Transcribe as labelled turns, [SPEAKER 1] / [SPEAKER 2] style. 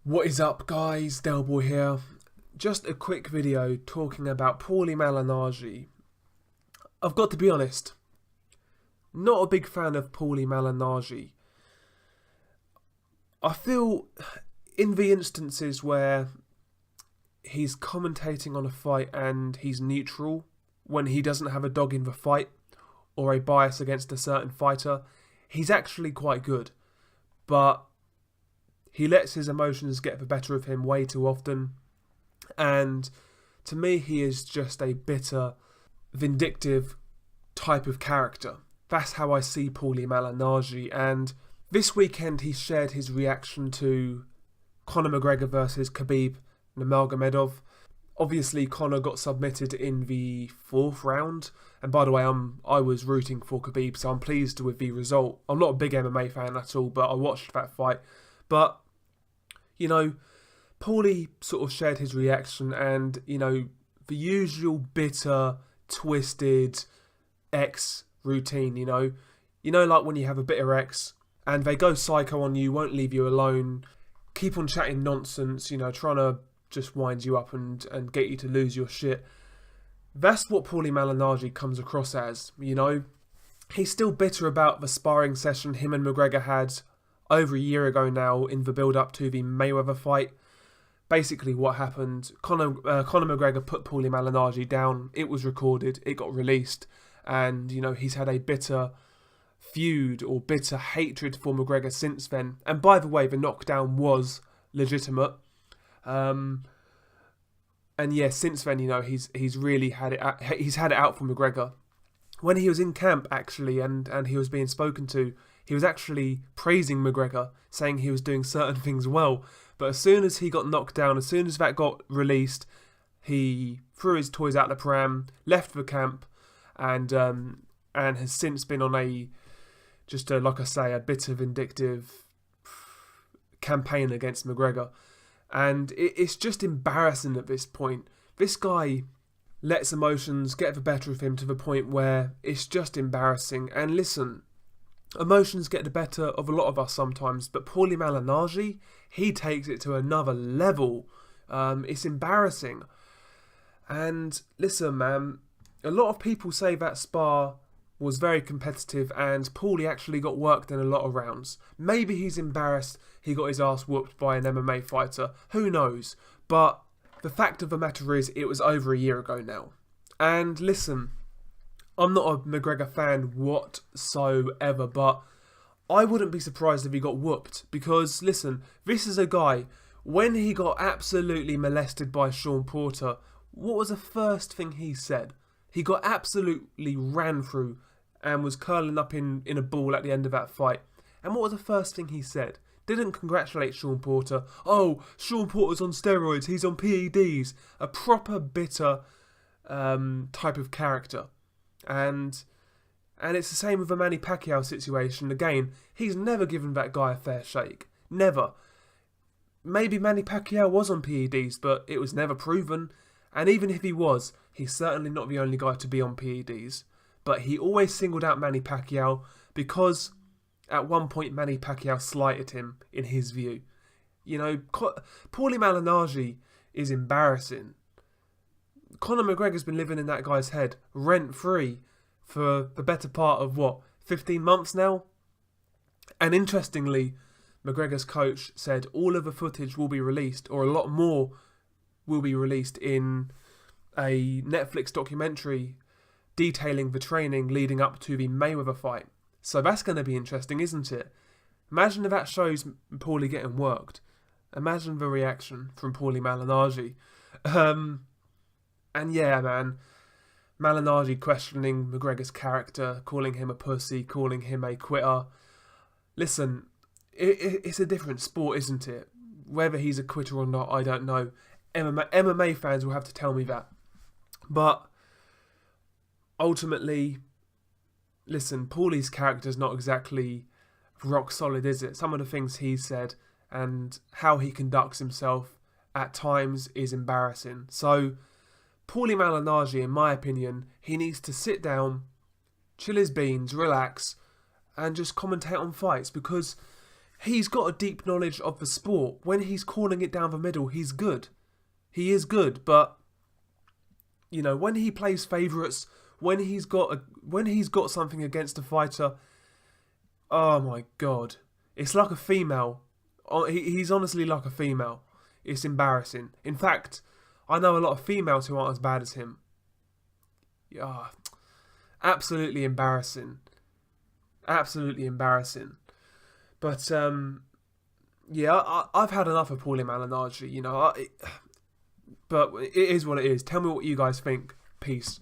[SPEAKER 1] What is up, guys? Delboy here. Just a quick video talking about Paulie Malignaggi. I've got to be honest, not a big fan of Paulie Malignaggi. I feel in the instances where he's commentating on a fight and he's neutral, when he doesn't have a dog in the fight or a bias against a certain fighter, he's actually quite good. But he lets his emotions get the better of him way too often. And to me, he is just a bitter, vindictive type of character. That's how I see Paulie Malignaggi. And this weekend, he shared his reaction to Conor McGregor versus Khabib Nurmagomedov. Obviously, Conor got submitted in the fourth round. And by the way, I was rooting for Khabib, so I'm pleased with the result. I'm not a big MMA fan at all, but I watched that fight. But, you know, Paulie sort of shared his reaction and, you know, the usual bitter, twisted ex routine, you know. You know, like when you have a bitter ex and they go psycho on you, won't leave you alone, keep on chatting nonsense, you know, trying to just wind you up and get you to lose your shit. That's what Paulie Malignaggi comes across as, you know. He's still bitter about the sparring session him and McGregor had over a year ago now in the build-up to the Mayweather fight. Basically what happened, Conor McGregor put Paulie Malignaggi down. It was recorded, it got released, and, you know, he's had a bitter feud or bitter hatred for McGregor since then. And by the way, the knockdown was legitimate. And yeah, since then, you know, he's really had it out for McGregor. When he was in camp, actually, and he was being spoken to, he was actually praising McGregor, saying he was doing certain things well. But as soon as he got knocked down, as soon as that got released, he threw his toys out the pram, left the camp, and has since been on like I say, a bitter, vindictive campaign against McGregor. And it's just embarrassing at this point. This guy lets emotions get the better of him to the point where it's just embarrassing. And listen, emotions get the better of a lot of us sometimes, but Paulie Malignaggi, he takes it to another level. It's embarrassing. And listen, man, a lot of people say that spar was very competitive and Paulie actually got worked in a lot of rounds. Maybe he's embarrassed he got his ass whooped by an MMA fighter. Who knows? But the fact of the matter is, it was over a year ago now. And listen, I'm not a McGregor fan whatsoever, but I wouldn't be surprised if he got whooped. Because, listen, this is a guy, when he got absolutely molested by Sean Porter, what was the first thing he said? He got absolutely ran through and was curling up in a ball at the end of that fight. And what was the first thing he said? Didn't congratulate Sean Porter. Oh, Sean Porter's on steroids, he's on PEDs. A proper bitter type of character. And it's the same with the Manny Pacquiao situation. Again, he's never given that guy a fair shake. Never. Maybe Manny Pacquiao was on PEDs, but it was never proven. And even if he was, he's certainly not the only guy to be on PEDs. But he always singled out Manny Pacquiao because at one point Manny Pacquiao slighted him, in his view. You know, Paulie Malignaggi is embarrassing. Conor McGregor's been living in that guy's head rent-free for the better part of, 15 months now? And interestingly, McGregor's coach said all of the footage will be released, or a lot more will be released in a Netflix documentary detailing the training leading up to the Mayweather fight. So that's going to be interesting, isn't it? Imagine if that shows Paulie getting worked. Imagine the reaction from Paulie Malignaggi. And yeah, man, Malignaggi questioning McGregor's character, calling him a pussy, calling him a quitter. Listen, it's a different sport, isn't it? Whether he's a quitter or not, I don't know. MMA fans will have to tell me that. But ultimately, listen, Paulie's character's not exactly rock solid, is it? Some of the things he said and how he conducts himself at times is embarrassing. So, Paulie Malignaggi, in my opinion, he needs to sit down, chill his beans, relax, and just commentate on fights, because he's got a deep knowledge of the sport. When he's calling it down the middle, he's good. He is good, but you know, when he plays favourites, when he's got something against a fighter, oh my god, it's like a female. He's honestly like a female. It's embarrassing. In fact, I know a lot of females who aren't as bad as him. Yeah, absolutely embarrassing. Absolutely embarrassing. But yeah, I've had enough of Paulie Malignaggi. You know, but it is what it is. Tell me what you guys think. Peace.